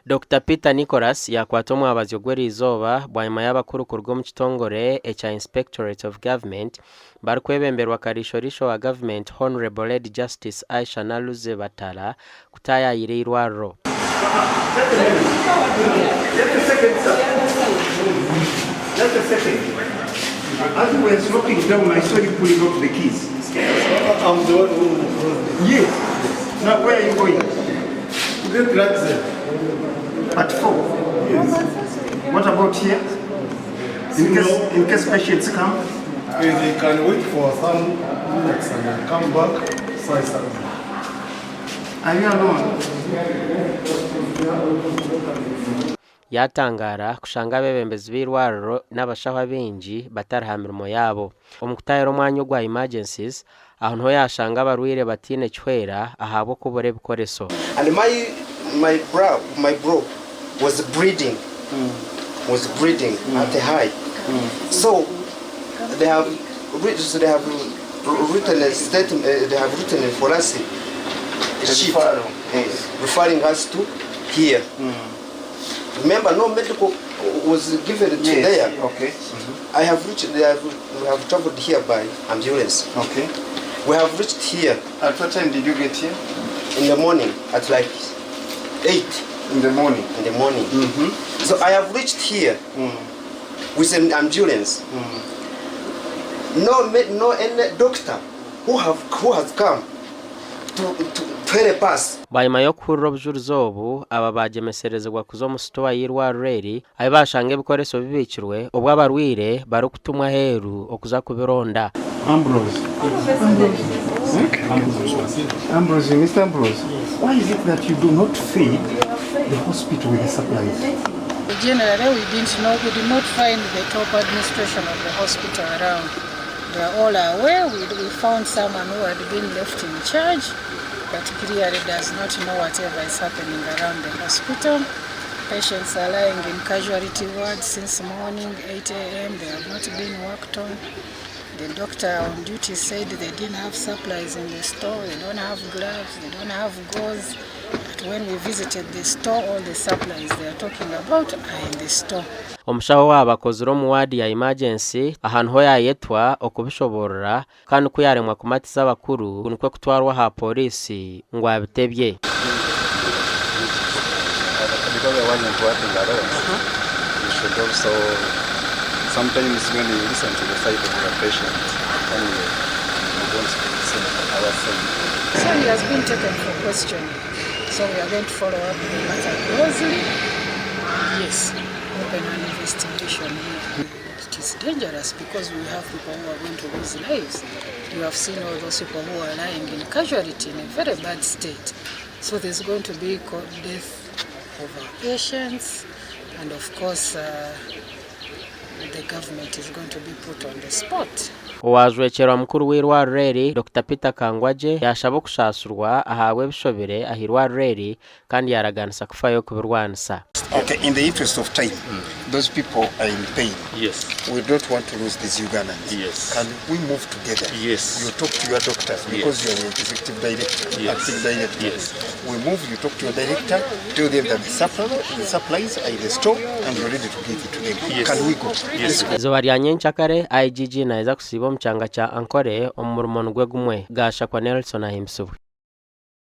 Dr. Peter Nicholas yakwatomwa abazyogwera izoba bwanyuma y'abakuru rwo mu kitongore echa Inspectorate of Government barikwebemberwa karishorisho wa Government Honorable Lady Justice Aisha Naluze Batala kutaya irwaro. Just a second. As we were sloping down, I saw you pulling off the keys. I'm the one who... Yes. Now where are you going? To get drugs there. At 4? Yes. What about here? In case patients come? They can wait for some minutes and then come back. Are you alone? Yatangara kushanga bebembezi b'irwariro n'abashahwa bingi batarahamirimo yabo omukutayero mwanya gwa emergencies aho nto yashanga barwire batine chwera ahabo kubore bikoreso. And my bro was bleeding at the high. So they have written a statement, they have written for us a sheet referring us to here. Remember, no medical was given to there. Okay. I have reached. We have traveled here by ambulance. Okay. We have reached here. At what time did you get here? In the morning, at like 8 in the morning. In the morning. So I have reached here with an ambulance. No any doctor who has come to help us. Bayima yo kurro bujurzobu aba bagemeserezwa kuzo mu stowa y'irwareri ayi bashange bikoreso bibikirwe obwo abarwire barukutumwa heru okuza kubironda. Ambrose, Mr. Ambrose, why is it that you do not feed the hospital with the supplies? Generally, we did not find the top administration of the hospital around. They are all aware. We found someone who had been left in charge, but clearly does not know whatever is happening around the hospital. Patients are lying in casualty wards since morning, 8 a.m. They have not been worked on. The doctor on duty said they didn't have supplies in the store. They don't have gloves, they don't have gauze. But when we visited the store, all the supplies they are talking about are in the store. Omushaho w'abakozi ro mu ward ya emergency ahantu ho yayetwa okubishoborera kandi kuyaremwa kumatiza abakuru nikwe kutwarwa ha polisi ngo abitebye. Because I wasn't working alone, you should also sometimes when you listen to the side of the patient, anyway, we don't listen to ourselves. So he has been taken for questioning. So we are going to follow up the matter closely. Yes, open an investigation here. It is dangerous because we have people who are going to lose lives. You have seen all those people who are lying in casualty in a very bad state. So there's going to be death of our patients, and of course the government is going to be put on the spot. Owajwekerwa mukuru w'irwareri Dr. Peter Kangwaje yashabo kushasurwa ahawe bishobere ahirwareri kandi yaraganisa kufayo kubirwanisa. Okay, in the interest of time, those people are in pain. Yes. We don't want to lose these Ugandans. Yes. Can we move together? Yes. You talk to your doctors because you are the executive director, acting director. Yes. We move, you talk to your director, tell them that the supplies are in the store and you're ready to give it to them. Yes. Can we go? Yes. Zoba ryanye nchakare IGG naeza kusibo mchanga cha ankore omurumon gwegumwe gasha kwa Nelson ahimsubu.